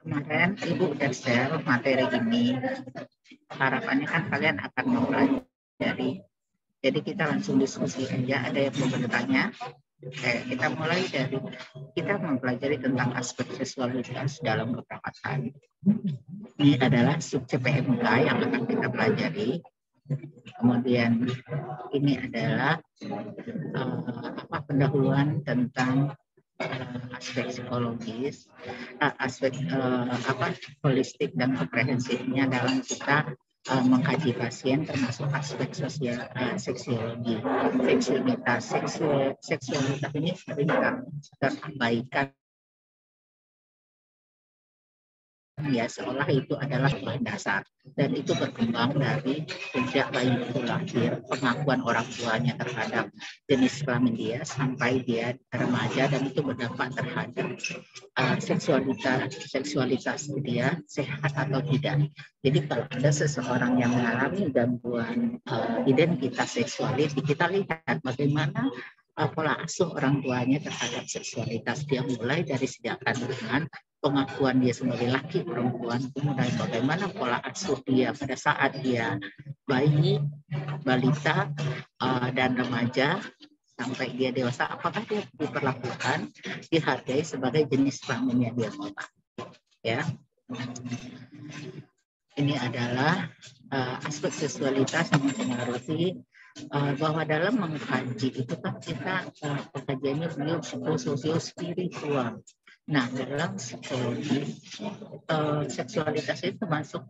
Kemarin Ibu udah share materi ini. Harapannya kan kalian akan mempelajari. Jadi kita langsung diskusi aja. Ada yang mau bertanya? Kita mulai dari kita mempelajari tentang aspek seksualitas dalam keperawatan. Ini adalah sub CPMK yang akan kita pelajari. Kemudian ini adalah pendahuluan tentang aspek psikologis, aspek holistik dan komprehensifnya dalam kita mengkaji pasien, termasuk aspek sosial, seksiologi, seksualitas ini sering terabaikan ya, seolah itu adalah bahan dasar, dan itu berkembang dari sejak bayi itu lahir, pengakuan orang tuanya terhadap jenis kelamin dia sampai dia remaja, dan itu berdampak terhadap seksualitas dia sehat atau tidak. Jadi kalau ada seseorang yang mengalami gangguan identitas seksualis, kita lihat bagaimana pola asuh orang tuanya terhadap seksualitas dia, mulai dari sejak kandungan, pengakuan dia sebagai laki perempuan, kemudian bagaimana pola asuh dia pada saat dia bayi, balita, dan remaja sampai dia dewasa, apakah dia diperlakukan, dihargai sebagai jenis kelamin yang dia mau. Ya, ini adalah aspek seksualitas yang mempengaruhi bahwa dalam mengkaji itu kan kita pengkajiannya beliau psikososio-spiritual. Nah, dalam psikologi, seksualitas itu termasuk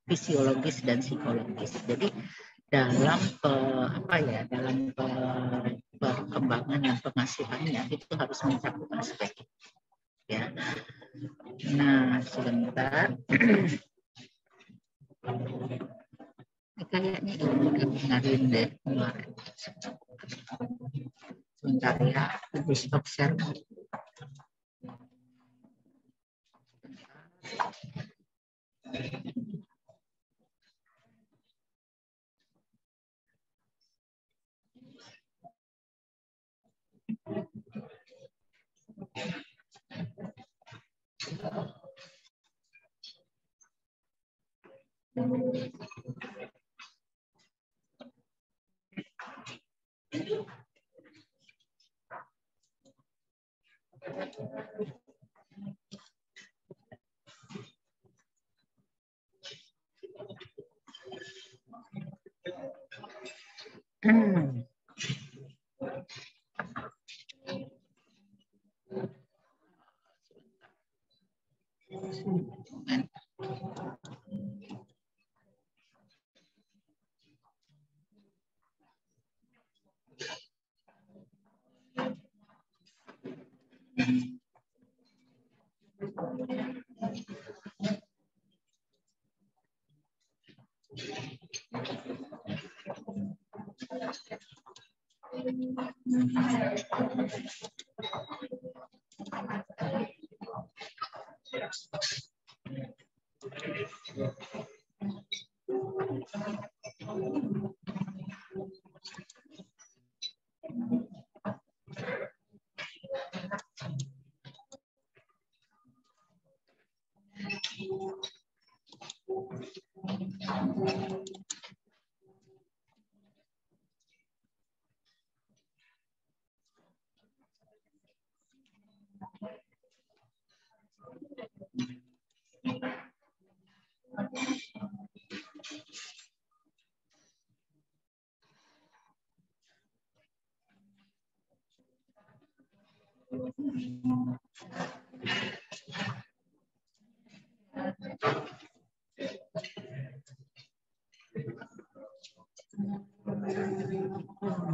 fisiologis dan psikologis. Jadi dalam dalam perkembangan dan pengasuhannya itu harus mencakup aspek ya. Nah, sebentar. Kayaknya ini udah benerin deh kemarin. Sebentar ya, Ibu stop share.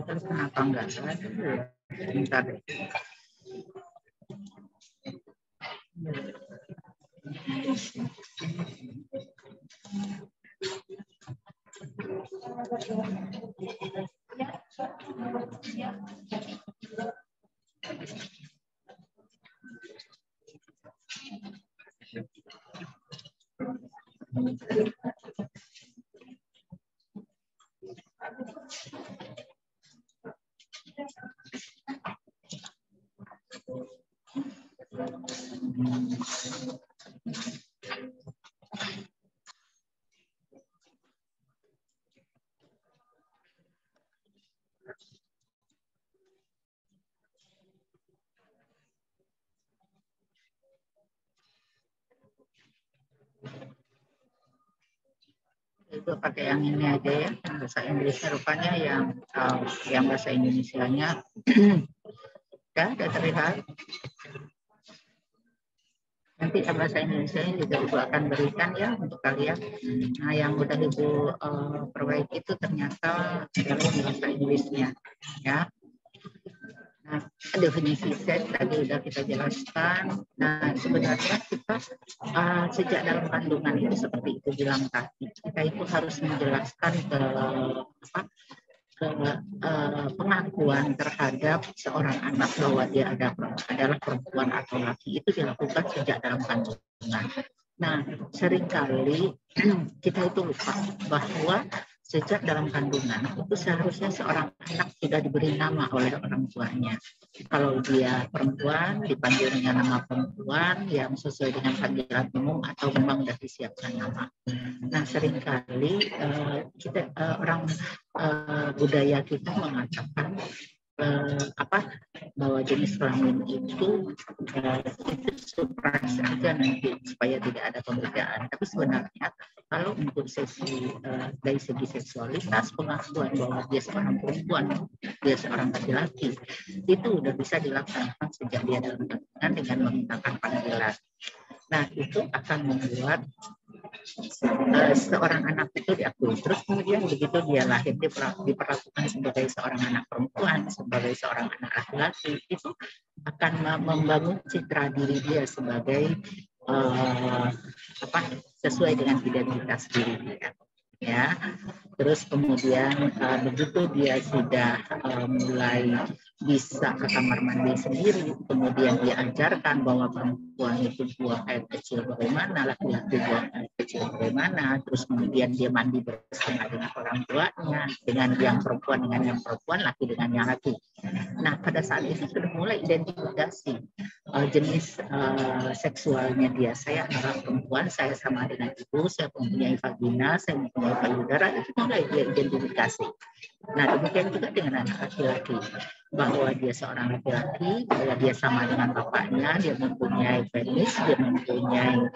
Kenapa enggak ada? Bentar deh. Itu pakai yang ini aja ya, yang bahasa Inggrisnya rupanya yang bahasa Indonesianya ya udah terlihat. Nanti bahasa Indonesia juga Ibu akan berikan ya untuk kalian. Nah, yang udah Ibu perbaiki itu ternyata adalah bahasa Inggrisnya ya. Nah, definisi seks tadi udah kita jelaskan. Nah, sebenarnya kita sejak dalam kandungan itu seperti itu bilang tadi, kita itu harus menjelaskan ke pengakuan terhadap seorang anak bahwa dia adalah perempuan atau laki itu dilakukan sejak dalam kandungan. Nah, seringkali kita itu lupa bahwa sejak dalam kandungan itu seharusnya seorang anak sudah diberi nama oleh orang tuanya. Kalau dia perempuan dipanggil dengan nama perempuan yang sesuai dengan panggilan umum atau memang sudah disiapkan nama. Nah, seringkali kita orang budaya kita mengatakan bahwa jenis kelamin itu surprise aja nanti supaya tidak ada pembedaan. Tapi sebenarnya kalau untuk dari segi seksualitas, pengakuan bahwa dia seorang perempuan, dia seorang laki-laki, itu udah bisa dilaksanakan sejak dia dalam kandungan dengan memintakan panggilan. Nah, itu akan membuat seorang anak itu diakui. Terus kemudian begitu dia lahir, dia diperlakukan sebagai seorang anak perempuan, sebagai seorang anak laki-laki, itu akan membangun citra diri dia sebagai sesuai dengan identitas diri dia. Ya, terus kemudian begitu dia sudah mulai bisa ke kamar mandi sendiri, kemudian diajarkan bahwa perempuan itu buang air kecil bagaimana, laki-laki buang air kecil bagaimana, terus kemudian dia mandi bersama dengan orang tuanya, dengan yang perempuan dengan yang perempuan, laki dengan yang laki. Nah, pada saat itu sudah mulai identifikasi jenis seksualnya dia. Saya adalah perempuan, saya sama dengan ibu, saya mempunyai vagina, saya mempunyai payudara, itu mulai dia identifikasi. Nah, demikian juga dengan anak laki-laki, bahwa dia seorang laki-laki, bahwa dia sama dengan bapaknya, dia mempunyai penis, dia mempunyai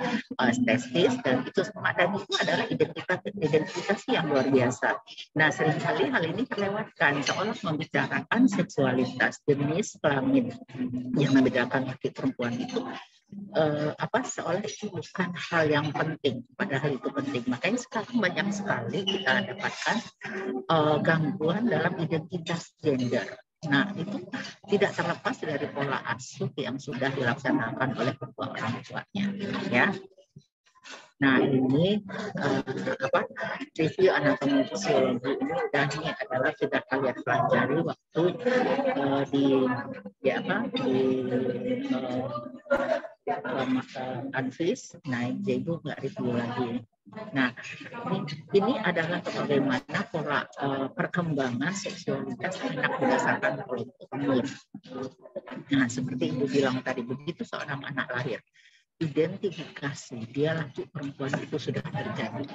testis, dan itu sama, dan itu adalah identitas yang luar biasa. Nah, seringkali hal ini terlewatkan, seolah membicarakan seksualitas, jenis kelamin yang membedakan laki perempuan itu seolah itu bukan hal yang penting, padahal itu penting. Makanya sekarang banyak sekali kita dapatkan gangguan dalam identitas gender. Nah, itu tidak terlepas dari pola asuh yang sudah dilaksanakan oleh kedua orang tuanya, ya. Nah, ini review anatomi fisiologi ini adalah sudah kalian pelajari waktu di Anfis. Nah, jadi nggak review lagi. Nah, ini adalah bagaimana pola perkembangan seksualitas anak berdasarkan kelompok umur. Nah, seperti Ibu bilang tadi, begitu seorang anak lahir, identifikasi dia laki perempuan itu sudah terjadi.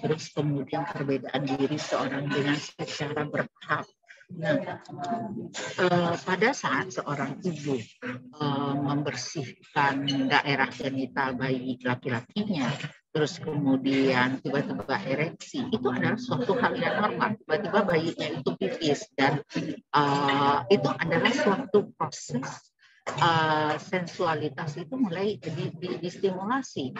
Terus kemudian perbedaan diri seorang dengan secara bertahap. Nah, pada saat seorang ibu membersihkan daerah genital bayi laki-lakinya, terus kemudian tiba-tiba ereksi, itu adalah suatu hal yang normal. Tiba-tiba bayinya itu pipis, dan itu adalah suatu proses sensualitas itu mulai distimulasi.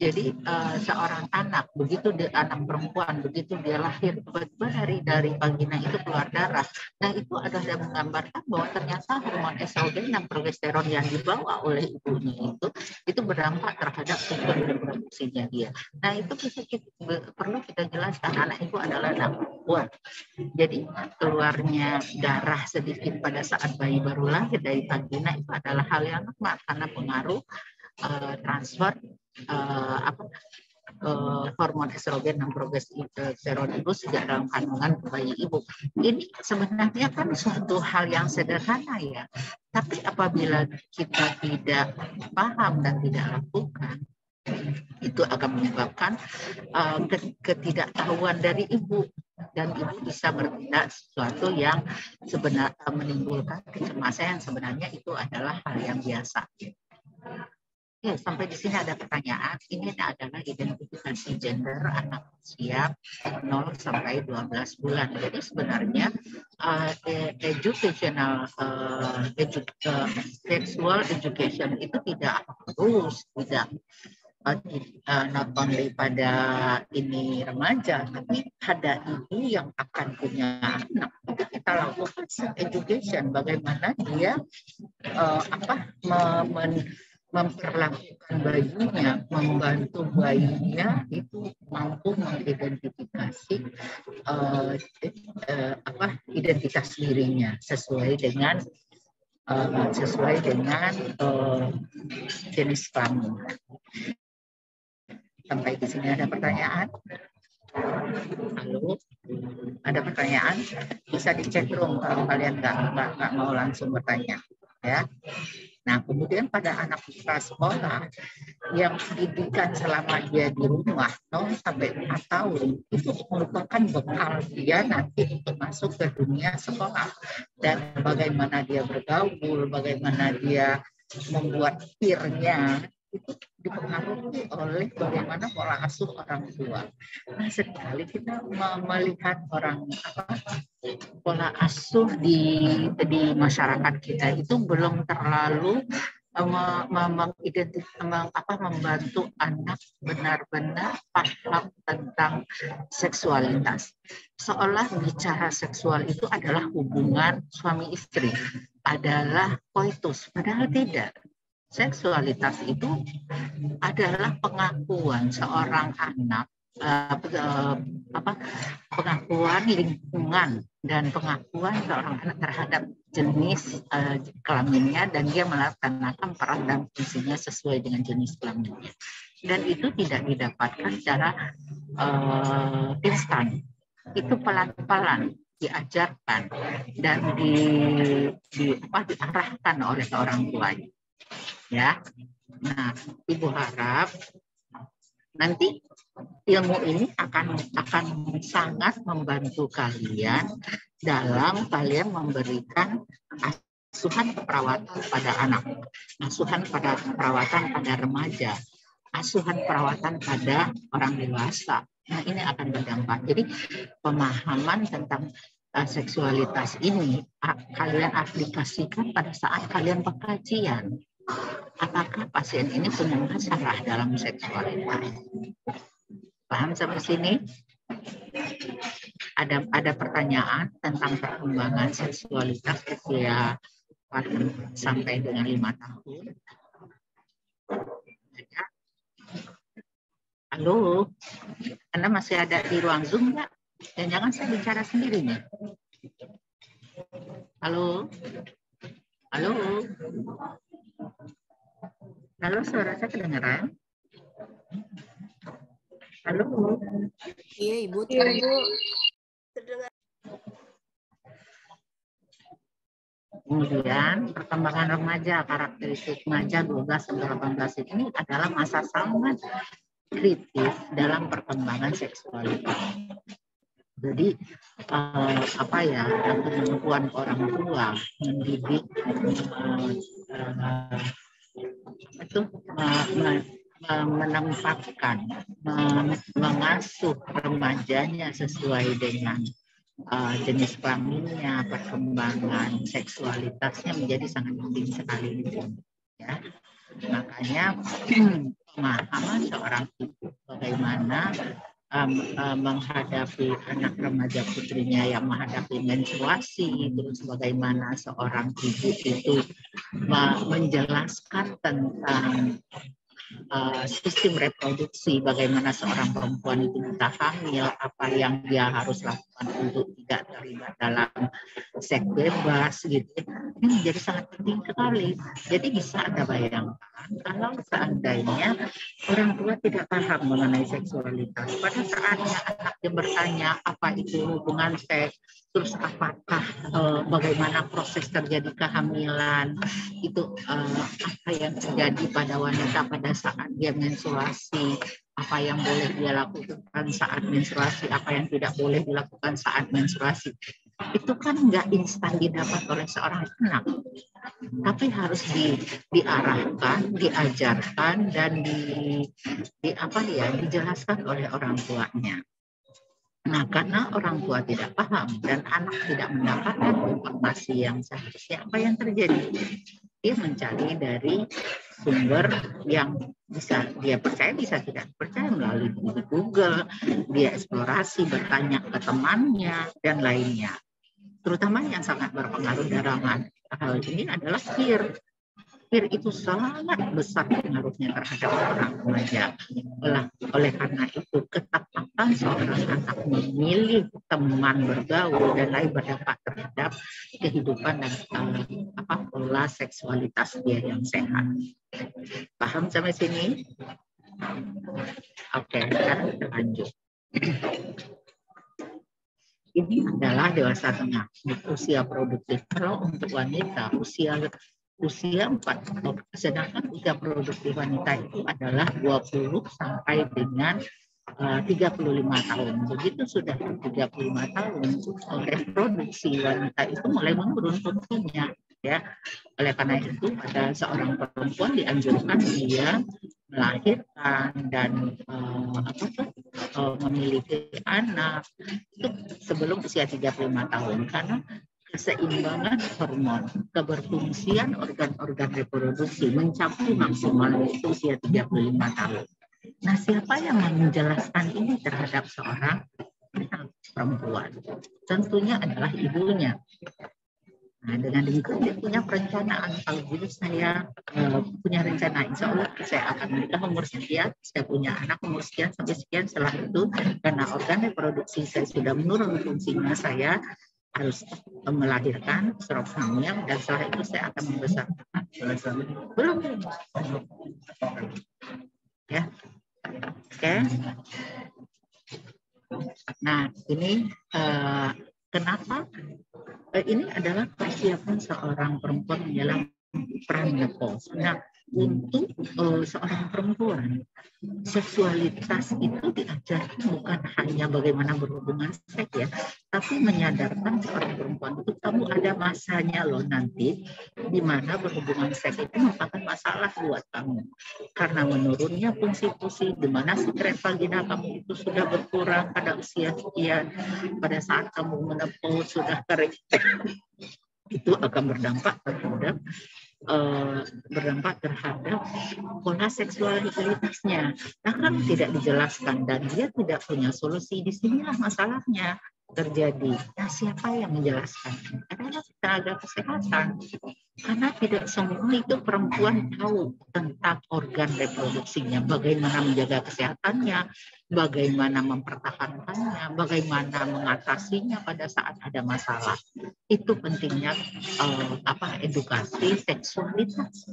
Jadi seorang anak, begitu anak perempuan, begitu dia lahir, tiba-tiba dari vagina itu keluar darah. Nah, itu adalah menggambarkan bahwa ternyata hormon estrogen dan progesteron yang dibawa oleh ibunya itu berdampak terhadap sistem reproduksinya dia. Nah, itu perlu kita jelaskan, anak itu adalah anak perempuan. Jadi keluarnya darah sedikit pada saat bayi baru lahir dari vagina itu adalah hal yang normal karena pengaruh transfer hormon estrogen dan progesteron itu sejak dalam kandungan bayi ibu. Ini sebenarnya kan suatu hal yang sederhana ya, tapi apabila kita tidak paham dan tidak lakukan, itu akan menyebabkan ketidaktahuan dari ibu, dan ibu bisa bertindak sesuatu yang sebenarnya menimbulkan kecemasan yang sebenarnya itu adalah hal yang biasa. Ya, sampai di sini ada pertanyaan. Ini adalah identifikasi gender anak usia 0 sampai 12 bulan. Jadi sebenarnya sexual education itu tidak harus not only pada ini remaja, tapi ada ibu yang akan punya anak. Kita lakukan education, bagaimana dia memperlakukan bayinya, membantu bayinya itu mampu mengidentifikasi identitas dirinya sesuai dengan jenis kelamin. Sampai di sini ada pertanyaan? Halo, ada pertanyaan? Bisa di chat room kalau kalian nggak mau langsung bertanya, ya. Nah, kemudian pada anak prasekolah yang pendidikan selama dia di rumah 0 sampai 4 tahun itu merupakan bekal dia nanti untuk masuk ke dunia sekolah, dan bagaimana dia bergaul, bagaimana dia membuat peer-nya itu dipengaruhi oleh bagaimana pola asuh orang tua. Nah, sekali kita melihat pola asuh di masyarakat kita itu belum terlalu membantu anak benar-benar paham tentang seksualitas. Seolah bicara seksual itu adalah hubungan suami istri, adalah koitus, padahal tidak. Seksualitas itu adalah pengakuan seorang anak, pengakuan lingkungan dan pengakuan seorang anak terhadap jenis kelaminnya, dan dia melaksanakan peran dan fungsinya sesuai dengan jenis kelaminnya. Dan itu tidak didapatkan secara instan. Itu pelan-pelan diajarkan dan diarahkan oleh orang tuanya. Ya, nah, Ibu harap nanti ilmu ini akan sangat membantu kalian dalam kalian memberikan asuhan keperawatan pada anak, asuhan pada perawatan pada remaja, asuhan perawatan pada orang dewasa. Nah, ini akan berdampak. Jadi pemahaman tentang seksualitas ini kalian aplikasikan pada saat kalian pengkajian. Apakah pasien ini punya masalah dalam seksualitas? Paham sampai sini? Ada pertanyaan tentang perkembangan seksualitas usia 4 sampai dengan 5 tahun? Halo, Anda masih ada di ruang Zoom nggak? Dan jangan saya bicara sendiri nih. Halo, halo. Halo, suara saya kedengaran? Halo. Iya, Ibu. Iya, Ibu. Kemudian perkembangan remaja, karakteristik remaja 12-18 ini adalah masa sangat kritis dalam perkembangan seksualitas. Jadi kemampuan orang tua mendidik menempatkan, mengasuh remajanya sesuai dengan jenis kelaminnya, perkembangan seksualitasnya menjadi sangat penting sekali di sini. Ya. Makanya pemahaman seorang ibu bagaimana menghadapi anak remaja putrinya yang menghadapi menstruasi, terus bagaimana seorang ibu itu menjelaskan tentang sistem reproduksi, bagaimana seorang perempuan itu bisa hamil, apa yang dia harus lakukan untuk tidak terlibat dalam seks bebas, gitu. Ini menjadi sangat penting sekali. Jadi bisa Anda bayangkan kalau seandainya orang tua tidak paham mengenai seksualitas, pada saatnya anaknya bertanya apa itu hubungan seks, terus apakah bagaimana proses terjadi kehamilan, itu apa yang terjadi pada wanita pada saat dia menstruasi, apa yang boleh dia lakukan saat menstruasi, apa yang tidak boleh dilakukan saat menstruasi. Itu kan nggak instan didapat oleh seorang anak. tapi harus diarahkan, diajarkan, dan dijelaskan oleh orang tuanya. Nah, karena orang tua tidak paham dan anak tidak mendapatkan informasi yang seharusnya, apa yang terjadi? Dia mencari dari sumber yang bisa dia percaya, bisa tidak percaya, melalui Google, dia eksplorasi, bertanya ke temannya, dan lainnya. Terutama yang sangat berpengaruh dalam hal ini adalah fear. Fear itu sangat besar pengaruhnya terhadap orang remaja. Oleh karena itu, ketetapan seorang anak memilih teman bergaul dan lain berdampak terhadap kehidupan dan pola seksualitas dia yang sehat. Paham sampai sini? Oke, sekarang kita lanjut. Ini adalah dewasa tengah, usia produktif. Kalau untuk wanita, usia 4, sedangkan usia produktif wanita itu adalah 20 sampai dengan 35 tahun. Begitu sudah 35 tahun, reproduksi wanita itu mulai menurun tentunya, ya. Oleh karena itu, pada seorang perempuan dianjurkan dia melahirkan dan memiliki anak itu sebelum usia 35 tahun, karena keseimbangan hormon, keberfungsian organ-organ reproduksi mencapai maksimal itu usia 35 tahun. Nah, siapa yang menjelaskan ini terhadap seorang perempuan? Tentunya adalah ibunya. Nah, dengan demikian dia punya perencanaan. Kalau dulu saya punya rencana, insya Allah saya akan menikah umur sekian, saya punya anak umur sekian sampai sekian. Setelah itu, karena organ reproduksi saya sudah menurun fungsinya, saya harus melahirkan, serok hamil, dan setelah itu saya akan membesarkan. Belum. Ya. Oke. Nah, ini kenapa? Ini adalah persiapan seorang perempuan menjelang menopause. Nah, untuk seorang perempuan, seksualitas itu diajarkan bukan hanya bagaimana berhubungan seks, ya, tapi menyadarkan seorang perempuan itu kamu ada masanya loh nanti di mana berhubungan seks itu merupakan masalah buat kamu karena menurunnya fungsi-fungsi, di mana sekret vagina kamu itu sudah berkurang pada usia sekian, pada saat kamu menopause sudah kering. Itu akan berdampak terhadap pola seksualitasnya. Nah, kan tidak dijelaskan dan dia tidak punya solusi. Disinilah masalahnya terjadi. Nah, siapa yang menjelaskan? Adalah tenaga kesehatan. Karena tidak semua itu perempuan tahu tentang organ reproduksinya, bagaimana menjaga kesehatannya, bagaimana mempertahankannya, bagaimana mengatasinya pada saat ada masalah. Itu pentingnya edukasi seksualitas.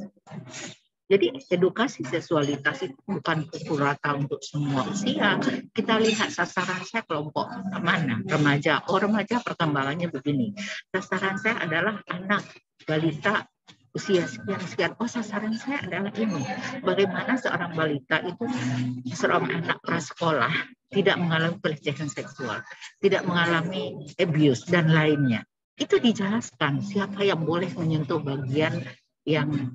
Jadi edukasi seksualitas itu bukan pukul rata untuk semua usia. Kita lihat sasaran saya kelompok mana? Remaja. Oh, remaja perkembangannya begini. Sasaran saya adalah anak, balita, usia sekian-sekian. Oh, sasaran saya adalah ini. Bagaimana seorang balita itu, seorang anak prasekolah, tidak mengalami pelecehan seksual, tidak mengalami abuse, dan lainnya. Itu dijelaskan siapa yang boleh menyentuh bagian yang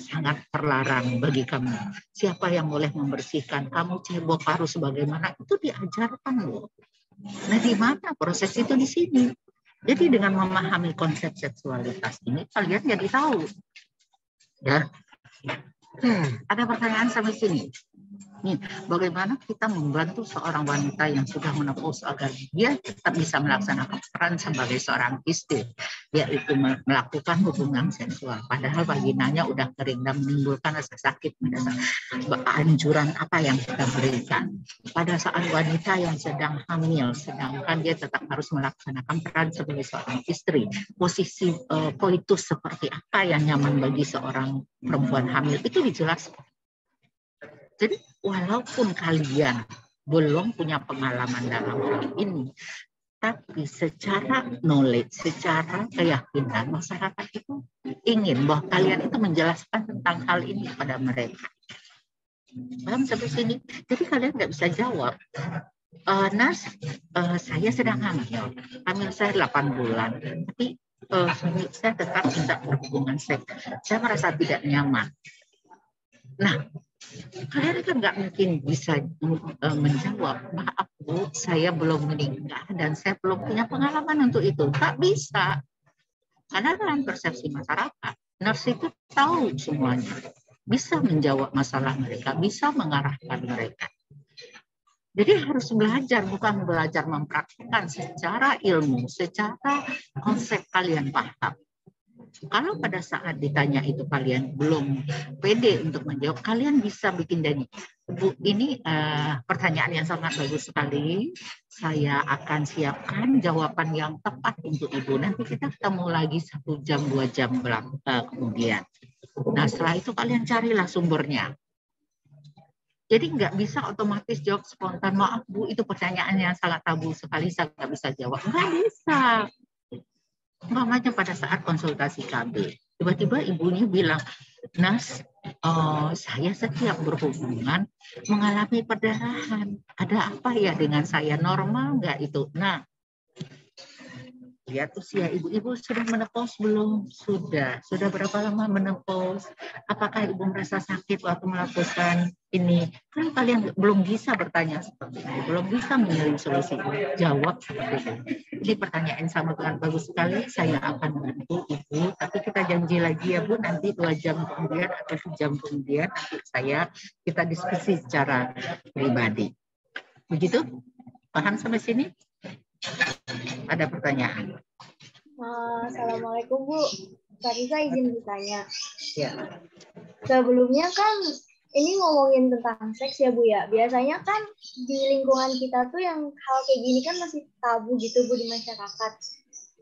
sangat terlarang bagi kamu. Siapa yang boleh membersihkan kamu, cebok harus bagaimana, itu diajarkan loh. Nah, di mana proses itu? Di sini. Jadi dengan memahami konsep seksualitas ini, kalian jadi tahu. Ya. Ada pertanyaan sampai sini? Nih, bagaimana kita membantu seorang wanita yang sudah menopause agar dia tetap bisa melaksanakan peran sebagai seorang istri, yaitu melakukan hubungan seksual. Padahal vaginanya udah kering dan menimbulkan rasa sakit. Anjuran apa yang kita berikan pada saat wanita yang sedang hamil, sedangkan dia tetap harus melaksanakan peran sebagai seorang istri. Posisi koitus seperti apa yang nyaman bagi seorang perempuan hamil itu dijelaskan. Jadi walaupun kalian belum punya pengalaman dalam hal ini, tapi secara knowledge, secara keyakinan masyarakat itu ingin bahwa kalian itu menjelaskan tentang hal ini kepada mereka. Paham sampai sini? Jadi kalian nggak bisa jawab. Nas, saya sedang hamil saya 8 bulan, tapi suami saya tetap minta berhubungan seks, saya merasa tidak nyaman. Nah, kalian kan nggak mungkin bisa menjawab, maaf Bu, saya belum menikah dan saya belum punya pengalaman untuk itu. Tak bisa. Karena dalam persepsi masyarakat, nurse itu tahu semuanya. Bisa menjawab masalah mereka, bisa mengarahkan mereka. Jadi harus belajar, bukan belajar mempraktikkan secara ilmu, secara konsep kalian paham. Kalau pada saat ditanya itu kalian belum pede untuk menjawab, kalian bisa bikin dari Bu, ini pertanyaan yang sangat bagus sekali. Saya akan siapkan jawaban yang tepat untuk Ibu. Nanti kita ketemu lagi 1 jam, 2 jam kemudian. Nah, setelah itu kalian carilah sumbernya. Jadi nggak bisa otomatis jawab spontan, maaf Bu, itu pertanyaan yang sangat tabu sekali, saya nggak bisa jawab. Nggak bisa. Mamanya pada saat konsultasi KB, tiba-tiba ibunya bilang, Nas, saya setiap berhubungan mengalami perdarahan. Ada apa ya dengan saya? Normal nggak itu? Nah, lihat usia ibu-ibu sudah menopause belum? Sudah. Sudah berapa lama menopause? Apakah ibu merasa sakit waktu melakukan ini? Kan kalian belum bisa bertanya seperti ini, belum bisa mencari solusi. Jawab seperti itu. Jadi pertanyaan sama dengan bagus sekali. Saya akan bantu Ibu, tapi kita janji lagi ya Bu, nanti 2 jam kemudian atau 1 jam kemudian nanti kita diskusi secara pribadi. Begitu? Paham sampai sini? Ada pertanyaan? Assalamualaikum Bu. Tadi saya izin bertanya. Ya. Sebelumnya kan ini ngomongin tentang seks ya Bu ya. Biasanya kan di lingkungan kita tuh yang hal kayak gini kan masih tabu gitu Bu di masyarakat.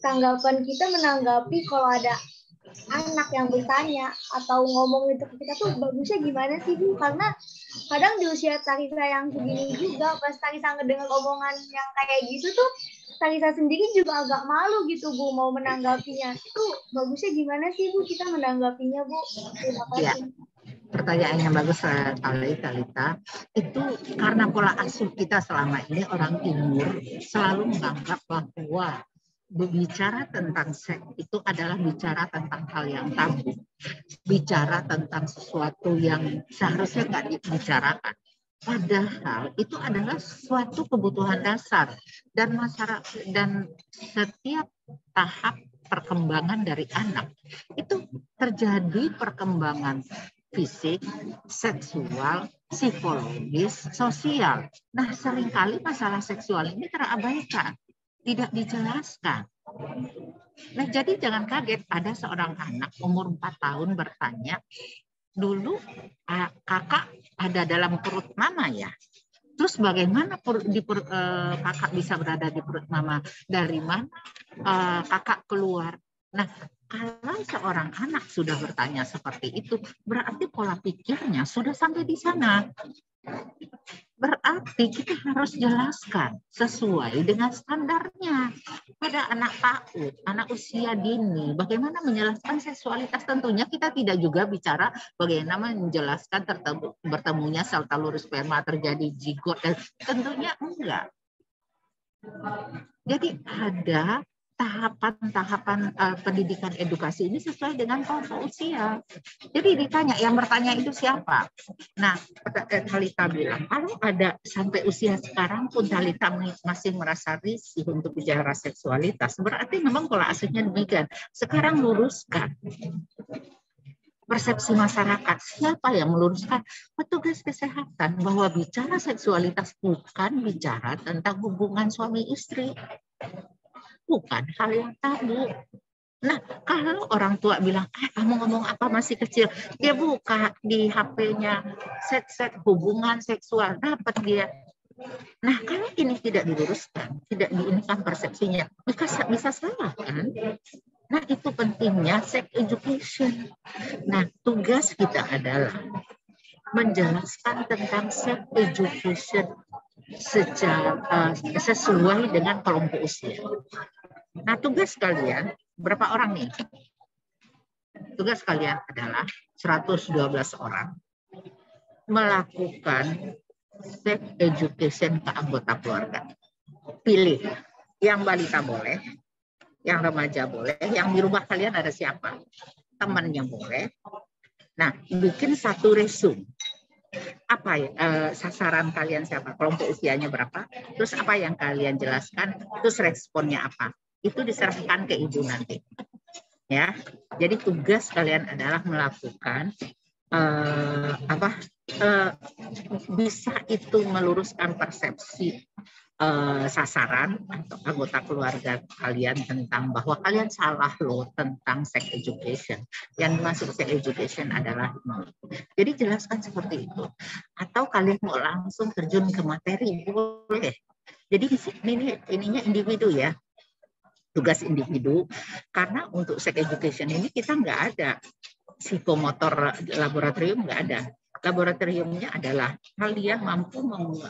Tanggapan kita menanggapi kalau ada anak yang bertanya atau ngomong itu ke kita tuh bagusnya gimana sih Bu? Karena kadang di usia Tarisa yang segini juga pas Tarisa ngedengar omongan yang kayak gitu tuh Tarisa sendiri juga agak malu gitu Bu mau menanggapinya. Itu bagusnya gimana sih Bu kita menanggapinya Bu? Terima kasih. Ya. Pertanyaan yang bagus sekali Talita. Itu karena pola asuh kita selama ini orang timur selalu menganggap bahwa berbicara tentang seks itu adalah bicara tentang hal yang tabu, bicara tentang sesuatu yang seharusnya nggak dibicarakan. Padahal itu adalah suatu kebutuhan dasar dan masyarakat dan setiap tahap perkembangan dari anak itu terjadi perkembangan fisik, seksual, psikologis, sosial. Nah, seringkali masalah seksual ini terabaikan, tidak dijelaskan. Nah, jadi jangan kaget ada seorang anak umur 4 tahun bertanya, dulu kakak ada dalam perut mama ya? Terus bagaimana kakak bisa berada di perut mama? Dari mana kakak keluar? Nah, kalau seorang anak sudah bertanya seperti itu, berarti pola pikirnya sudah sampai di sana. Berarti kita harus jelaskan sesuai dengan standarnya. Pada anak PAUD, anak usia dini, bagaimana menjelaskan seksualitas? Tentunya kita tidak juga bicara bagaimana menjelaskan bertemunya sel telur sperma, terjadi zigot, dan tentunya enggak. Jadi ada tahapan-tahapan pendidikan edukasi ini sesuai dengan kelompok usia. Jadi ditanya, yang bertanya itu siapa? Nah, Talita bilang, kalau ada sampai usia sekarang pun Talita masih merasa risih untuk bicara seksualitas, berarti memang pola asuhnya demikian. Sekarang luruskan persepsi masyarakat. Siapa yang meluruskan? Petugas kesehatan, bahwa bicara seksualitas bukan bicara tentang hubungan suami istri. Bukan hal yang tabu. Nah, kalau orang tua bilang, kamu ngomong apa masih kecil, dia buka di HP-nya set hubungan seksual, dapat dia. Nah, kalau ini tidak diluruskan, tidak diinikan persepsinya, bisa salah kan? Nah, itu pentingnya sex education. Nah, tugas kita adalah menjelaskan tentang sex education secara sesuai dengan kelompok usia. Nah, tugas kalian berapa orang nih? Tugas kalian adalah 112 orang melakukan sex education ke anggota keluarga. Pilih, yang balita boleh, yang remaja boleh, yang di rumah kalian ada siapa? Temannya boleh. Nah, bikin satu resume. Apa ya, sasaran kalian siapa? Kelompok usianya berapa? Terus apa yang kalian jelaskan? Terus responnya apa? Itu diserahkan ke ibu nanti. Ya, jadi tugas kalian adalah melakukan bisa itu meluruskan persepsi sasaran atau anggota keluarga kalian tentang bahwa kalian salah loh tentang sex education. Yang dimaksud sex education adalah jadi jelaskan seperti itu. Atau kalian mau langsung terjun ke materi boleh. Jadi ininya individu ya. Tugas individu, karena untuk sex education ini kita nggak ada psikomotor laboratorium, nggak ada. Laboratoriumnya adalah kalian mampu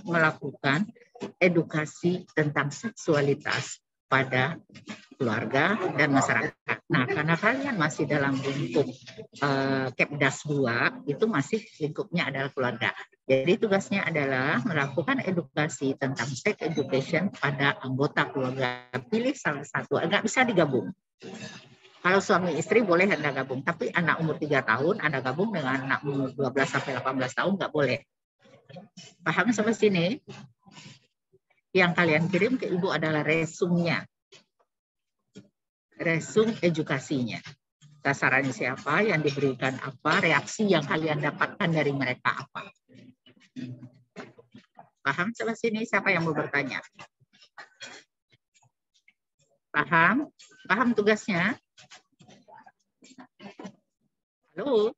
melakukan edukasi tentang seksualitas pada keluarga dan masyarakat. Nah, karena kalian masih dalam lingkup Kepdas 2, itu masih lingkupnya adalah keluarga. Jadi tugasnya adalah melakukan edukasi tentang sex education pada anggota keluarga. Pilih salah satu, nggak bisa digabung. Kalau suami istri boleh Anda gabung, tapi anak umur 3 tahun Anda gabung dengan anak umur 12 sampai 18 tahun nggak boleh. Paham sampai sini? Yang kalian kirim ke ibu adalah resumnya. Resum edukasinya. Sasarannya siapa, yang diberikan apa, reaksi yang kalian dapatkan dari mereka apa. Paham sampai sini? Siapa yang mau bertanya? Paham? Paham tugasnya? Halo?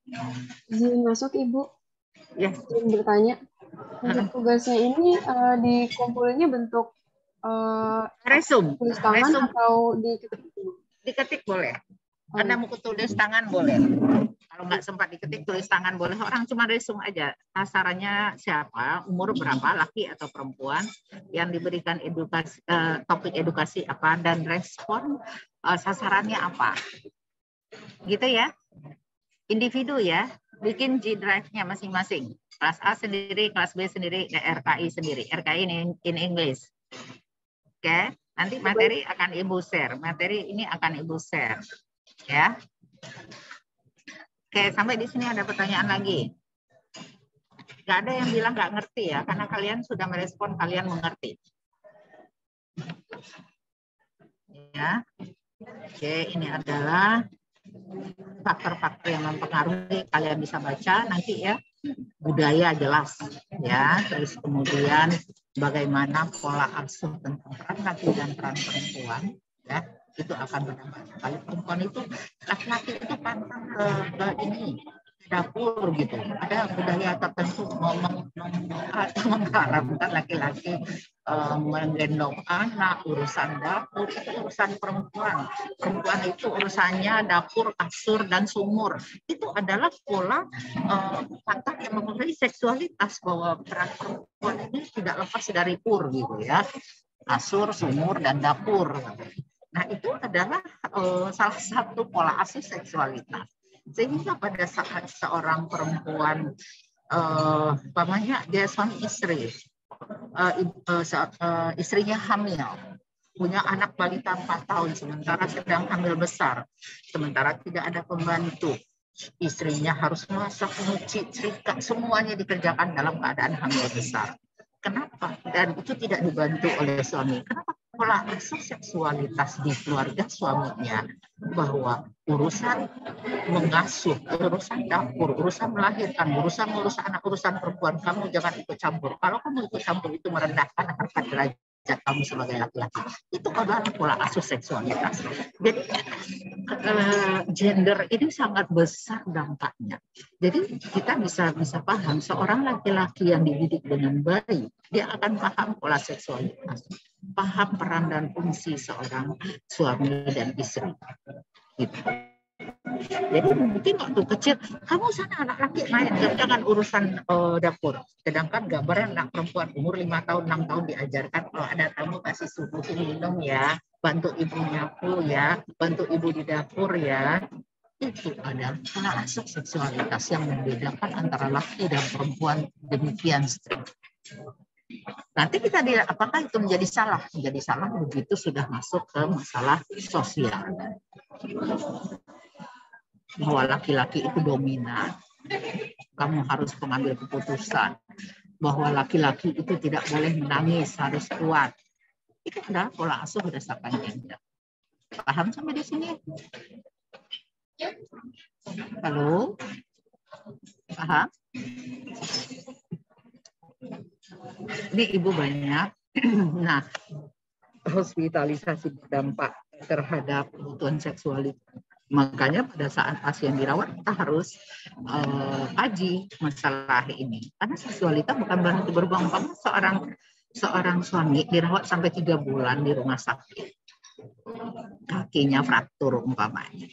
Izin masuk, Ibu. Ya. Izin bertanya. Untuk tugasnya ini dikumpulinnya bentuk resum. tulis tangan Resum. atau diketik? Diketik boleh. Anda mau tulis tangan boleh. Kalau nggak sempat diketik, tulis tangan boleh. Orang cuma resum aja. Sasarannya siapa, umur berapa, laki atau perempuan, yang diberikan edukasi, topik edukasi apa, dan respon sasarannya apa. Gitu ya. Individu ya. Bikin G drive-nya masing-masing. Kelas A sendiri, kelas B sendiri, RKI sendiri. RKI in English. Oke. Nanti materi akan Ibu share. Materi ini akan Ibu share. Ya. Oke, sampai di sini ada pertanyaan lagi. Nggak ada yang bilang nggak ngerti ya, karena kalian sudah merespon kalian mengerti. Ya. Oke, ini adalah faktor-faktor yang mempengaruhi, kalian bisa baca nanti ya. Budaya jelas ya, terus kemudian bagaimana pola asuh tentang peran laki dan peran perempuan ya, itu akan berdampak sekali. Perempuan itu, laki-laki itu pantang ke ini dapur gitu, ada budaya tertentu mengharapkan laki-laki menggendong anak, urusan dapur itu urusan perempuan. Perempuan itu urusannya dapur, kasur, dan sumur. Itu adalah pola faktor yang mempengaruhi seksualitas, bahwa peran perempuan ini tidak lepas dari pur gitu ya, kasur, sumur, dan dapur. Nah itu adalah salah satu pola asuh seksualitas. Sehingga pada saat seorang perempuan umpamanya dia suami istri, istrinya hamil, punya anak balita 4 tahun, sementara sedang hamil besar, sementara tidak ada pembantu, istrinya harus masak, nyuci, setrika, semuanya dikerjakan dalam keadaan hamil besar. Kenapa? Dan itu tidak dibantu oleh suami. Kenapa? Pola asuh seksualitas di keluarga suaminya, bahwa urusan mengasuh, urusan dapur, urusan melahirkan, urusan ngurus anak, urusan perempuan, kamu jangan ikut campur. Kalau kamu ikut campur itu merendahkan harkat derajat kamu sebagai laki-laki. Itu adalah pola asuh seksualitas. Jadi gender ini sangat besar dampaknya. Jadi kita bisa paham, seorang laki-laki yang dididik dengan baik, dia akan paham pola seksualitas, paham peran dan fungsi seorang suami dan istri. Gitu. Jadi mungkin waktu kecil, kamu sana anak laki main, jangan urusan dapur. Sedangkan gambaran anak perempuan umur 5 tahun, 6 tahun diajarkan, kalau ada tamu kasih suguhin minum ya, bantu ibu nyapu ya, bantu ibu di dapur ya. Itu adalah pola asuh seksualitas yang membedakan antara laki dan perempuan demikian strict. Nanti kita lihat apakah itu menjadi salah. Menjadi salah begitu sudah masuk ke masalah sosial. Bahwa laki-laki itu dominan. Kamu harus mengambil keputusan. Bahwa laki-laki itu tidak boleh menangis, harus kuat. Itu adalah pola asuh berdasarkan gender. Paham sampai di sini? Halo? Paham? Ini Ibu banyak. Nah, hospitalisasi berdampak terhadap kebutuhan seksualitas. Makanya pada saat pasien dirawat kita harus kaji masalah ini. Karena seksualitas bukan berhenti berubah. Seorang suami dirawat sampai 3 bulan di rumah sakit. Kakinya fraktur umpamanya.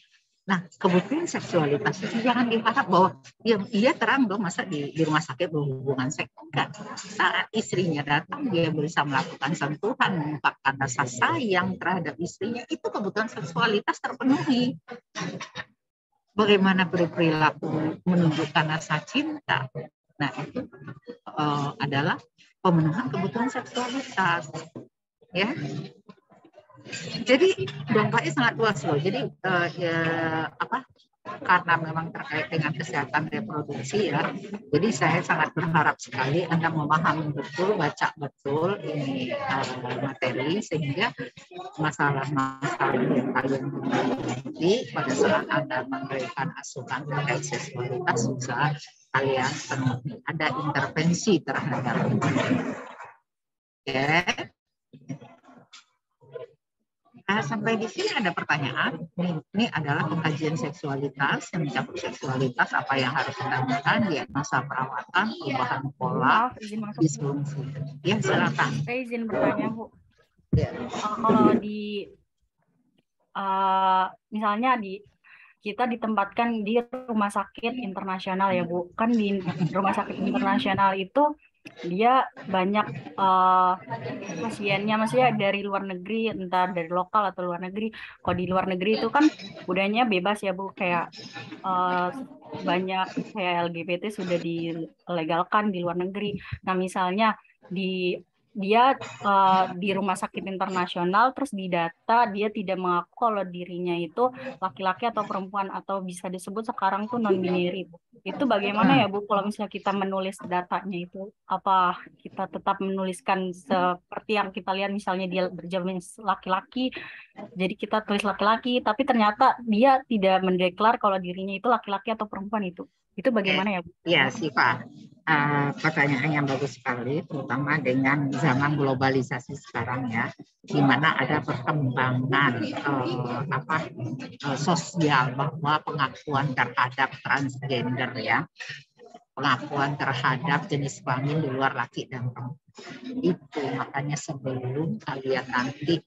Nah, kebutuhan seksualitas itu jangan diharap bahwa dia terang dong masa di rumah sakit berhubungan seks. Enggak. Saat istrinya datang dia bisa melakukan sentuhan, mengungkapkan rasa sayang terhadap istrinya, itu kebutuhan seksualitas terpenuhi. Bagaimana berperilaku menunjukkan rasa cinta. Nah, itu adalah pemenuhan kebutuhan seksualitas. Ya. Jadi dampaknya sangat luas loh. Jadi karena memang terkait dengan kesehatan reproduksi ya. Jadi saya sangat berharap sekali Anda memahami betul, baca betul ini materi sehingga masalah-masalah yang kalian mengerti pada saat Anda memberikan asuhan terkait seksualitas bisa kalian penuhi. Ada intervensi terhadap itu. Oke. Nah, sampai di sini ada pertanyaan. Ini adalah pengkajian seksualitas yang mencakup seksualitas, apa yang harus dilakukan, diagnosa perawatan, perubahan pola, disfungsi. Ya, silakan. Saya izin bertanya, Bu. Ya. Kalau di misalnya kita ditempatkan di rumah sakit internasional ya, Bu. Kan di rumah sakit internasional itu dia banyak pasiennya, maksudnya dari luar negeri, entah dari lokal atau luar negeri. Kalau di luar negeri itu kan budayanya bebas ya, Bu, kayak banyak kayak LGBT sudah dilegalkan di luar negeri. Nah, misalnya dia di rumah sakit internasional terus didata dia tidak mengaku kalau dirinya itu laki-laki atau perempuan atau bisa disebut sekarang tuh non-binary. Itu bagaimana ya, Bu, kalau misalnya kita menulis datanya itu, apa kita tetap menuliskan seperti yang kita lihat misalnya dia berjenis laki-laki, jadi kita tulis laki-laki, tapi ternyata dia tidak mendeklar kalau dirinya itu laki-laki atau perempuan itu bagaimana ya, Bu? Ya, Siva. Pertanyaan yang bagus sekali, terutama dengan zaman globalisasi sekarang ya, di mana ada perkembangan sosial bahwa pengakuan terhadap transgender ya, pengakuan terhadap jenis kelamin di luar laki dan perempuan. Itu makanya sebelum kalian nanti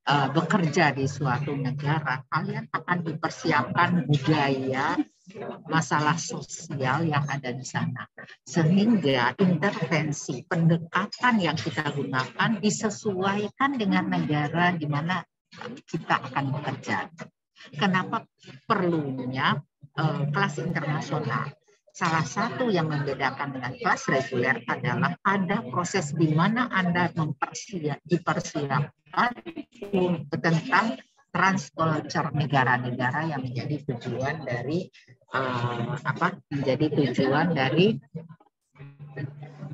bekerja di suatu negara, kalian akan dipersiapkan budaya, masalah sosial yang ada di sana. Sehingga intervensi, pendekatan yang kita gunakan disesuaikan dengan negara di mana kita akan bekerja. Kenapa perlunya kelas internasional? Salah satu yang membedakan dengan kelas reguler adalah ada proses di mana Anda dipersiapkan tentang transculture negara-negara yang menjadi tujuan dari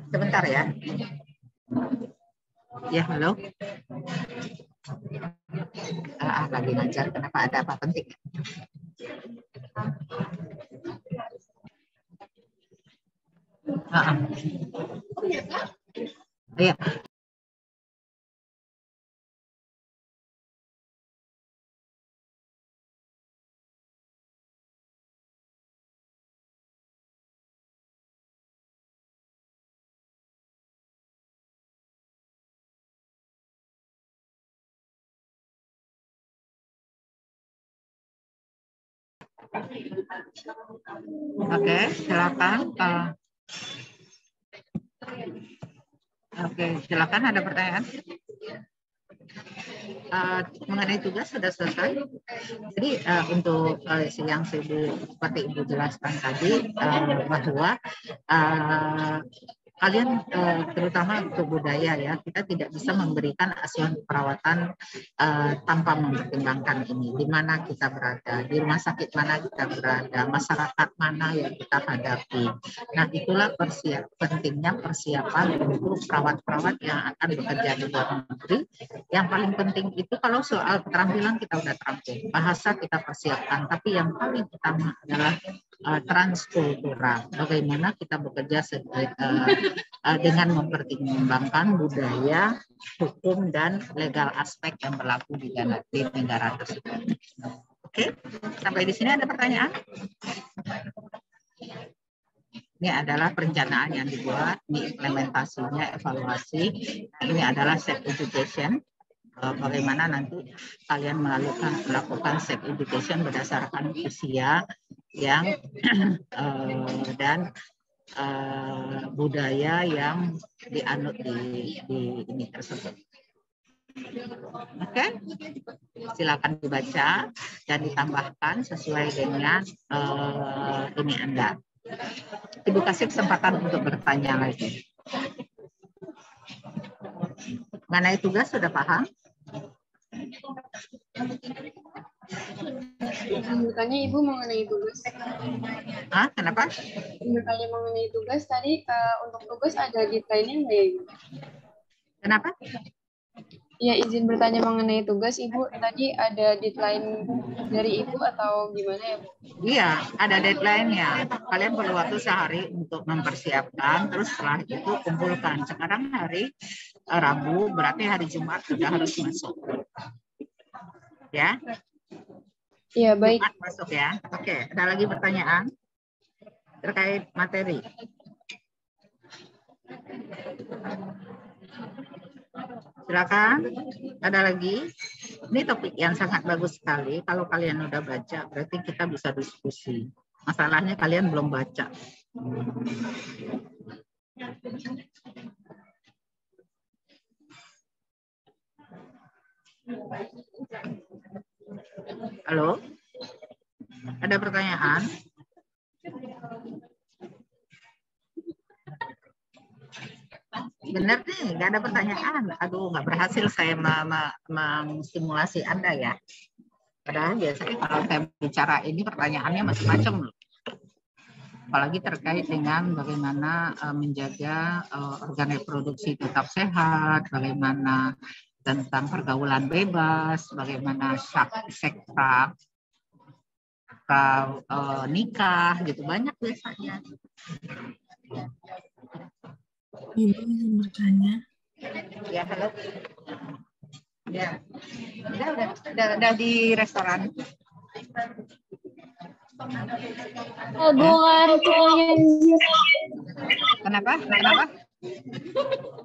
sebentar ya. Ya, halo. Lagi ngajar, kenapa ada apa penting? Iya. Oke, silakan. Oke, silakan, ada pertanyaan. Mengenai tugas sudah selesai. Jadi untuk yang seperti Ibu jelaskan tadi bahwa kalian terutama untuk budaya ya, kita tidak bisa memberikan asuhan perawatan tanpa mempertimbangkan ini, di mana kita berada, di rumah sakit mana kita berada, masyarakat mana yang kita hadapi. Nah, itulah pentingnya persiapan untuk perawat-perawat yang akan bekerja di luar negeri. Yang paling penting itu kalau soal keterampilan kita udah terampil, bahasa kita persiapkan, tapi yang paling utama adalah transkultural. Bagaimana kita bekerja dengan mempertimbangkan budaya, hukum, dan legal aspek yang berlaku di negara tersebut. Oke, sampai di sini ada pertanyaan? Ini adalah perencanaan yang dibuat, ini implementasinya, evaluasi. Nah, ini adalah sex education. Bagaimana nanti kalian melakukan sex education berdasarkan usia yang dan budaya yang dianut di ini tersebut. Oke, silakan dibaca dan ditambahkan sesuai dengan ini Anda. Ibu kasih kesempatan untuk bertanya lagi. Mengenai tugas sudah paham? Bertanya Ibu mengenai tugas. Kenapa? Bertanya mengenai tugas tadi, untuk tugas ada deadline-nya nggak ya Ibu? Kenapa? Ya, izin bertanya mengenai tugas Ibu. Tadi ada deadline dari Ibu atau gimana ya Bu? Iya, ada deadline-nya. Kalian perlu waktu sehari untuk mempersiapkan, terus setelah itu kumpulkan. Sekarang hari Rabu, berarti hari Jumat sudah harus masuk. Ya? Iya, baik. Jumat masuk ya. Oke, ada lagi pertanyaan terkait materi? Silakan, ada lagi? Ini topik yang sangat bagus sekali. Kalau kalian udah baca, berarti kita bisa diskusi. Masalahnya kalian belum baca. Halo? Ada pertanyaan? Benar nih, nggak ada pertanyaan. Aduh, nggak berhasil saya menstimulasi Anda ya. Padahal biasanya kalau saya bicara ini pertanyaannya macam-macam loh. Apalagi terkait dengan bagaimana menjaga organ reproduksi tetap sehat, bagaimana tentang pergaulan bebas, bagaimana seks nikah, gitu banyak biasanya. Ibu izin bertanya. Ya, halo. Ya, udah di restoran. Kenapa?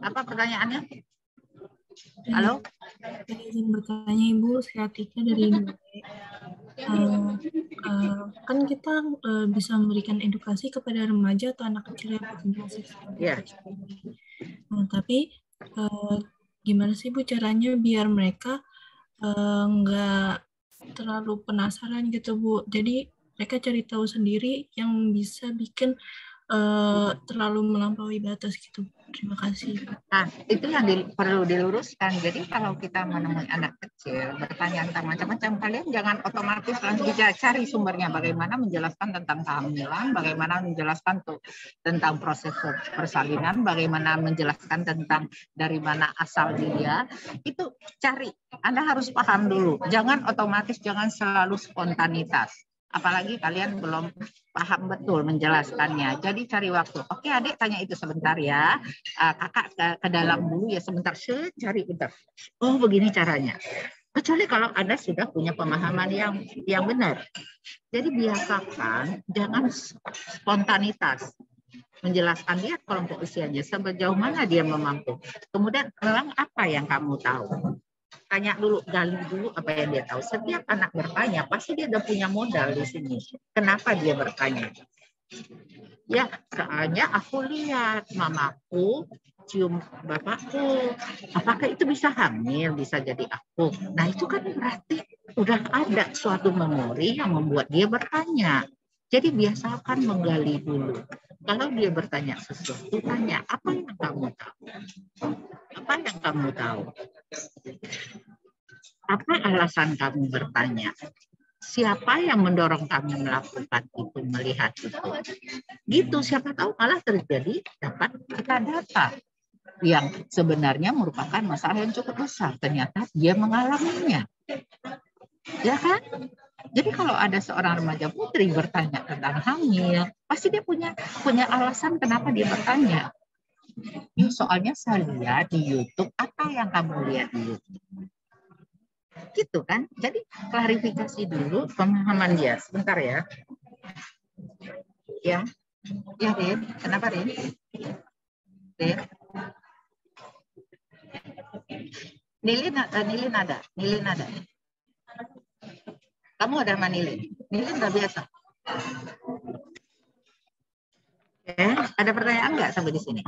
Apa pertanyaannya? Halo? Saya izin bertanya Ibu, saya Tika dari Ibu. Kan kita bisa memberikan edukasi kepada remaja atau anak kecil yang berhubungan seksual. Yeah. Nah, tapi gimana sih Bu caranya biar mereka nggak terlalu penasaran gitu Bu? Jadi mereka cari tahu sendiri yang bisa bikin terlalu melampaui batas gitu. Terima kasih. Nah, itu yang perlu diluruskan. Jadi kalau kita menemui anak kecil bertanya tentang macam-macam, kalian jangan otomatis langsung cari sumbernya. Bagaimana menjelaskan tentang kehamilan, bagaimana menjelaskan tentang proses persalinan, bagaimana menjelaskan tentang dari mana asal dia. Itu cari. Anda harus paham dulu. Jangan otomatis, jangan selalu spontanitas. Apalagi kalian belum paham betul menjelaskannya. Jadi cari waktu. Oke, adik tanya itu sebentar ya. Kakak ke dalam dulu ya sebentar. Cari bentar. Oh, begini caranya. Kecuali kalau Anda sudah punya pemahaman yang benar. Jadi biasakan jangan spontanitas. Menjelaskan dia kelompok usianya sejauh mana dia mampu. Kemudian memang apa yang kamu tahu? Tanya dulu, gali dulu apa yang dia tahu. Setiap anak bertanya, pasti dia udah punya modal di sini. Kenapa dia bertanya? Ya, soalnya aku lihat mamaku cium bapakku. Apakah itu bisa hamil, bisa jadi aku? Nah, itu kan berarti udah ada suatu memori yang membuat dia bertanya. Jadi biasakan menggali dulu. Kalau dia bertanya sesuatu, tanya, apa yang kamu tahu? Apa yang kamu tahu? Apa alasan kamu bertanya? Siapa yang mendorong kamu melakukan itu, melihat itu? Gitu, siapa tahu malah terjadi dapat data yang sebenarnya merupakan masalah yang cukup besar. Ternyata dia mengalaminya. Ya kan? Jadi kalau ada seorang remaja putri bertanya tentang hamil, pasti dia punya alasan kenapa dia bertanya. Soalnya saya lihat di YouTube, apa yang kamu lihat di YouTube? Gitu kan? Jadi klarifikasi dulu pemahaman dia. Sebentar ya. Ya, Rin. Kenapa, Rin? Rin? Nilin ada. Kamu ada sama Nilin? Nilin nggak biasa. Oke, ada pertanyaan nggak sampai di sini?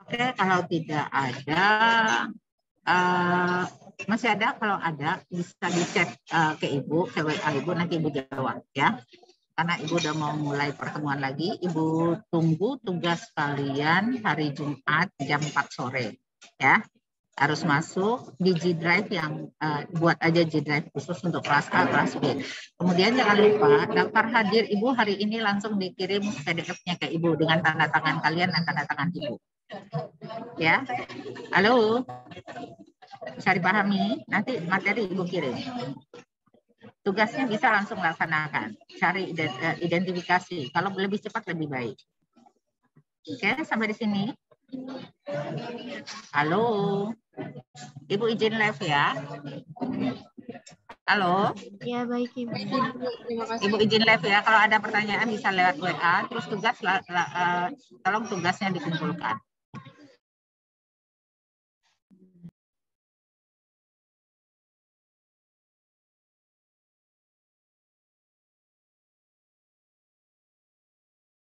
Oke, kalau tidak ada, masih ada. Kalau ada bisa di-chat ke Ibu, ke WA Ibu, nanti Ibu jawab ya. Karena Ibu udah mau mulai pertemuan lagi, Ibu tunggu tugas kalian hari Jumat jam 4 sore ya. Harus masuk di G Drive yang buat aja G Drive khusus untuk kelas A, kelas B. Kemudian jangan lupa daftar hadir Ibu hari ini langsung dikirim PDF-nya ke Ibu dengan tanda tangan kalian dan tanda tangan Ibu. Ya, halo, bisa dipahami? Nanti materi Ibu kirim. Tugasnya bisa langsung laksanakan. Cari identifikasi. Kalau lebih cepat lebih baik. Oke, sampai di sini. Halo, Ibu izin live ya. Halo. Ya, baik Ibu. Ibu izin live ya. Kalau ada pertanyaan bisa lewat WA. Terus tugas, tolong tugasnya dikumpulkan.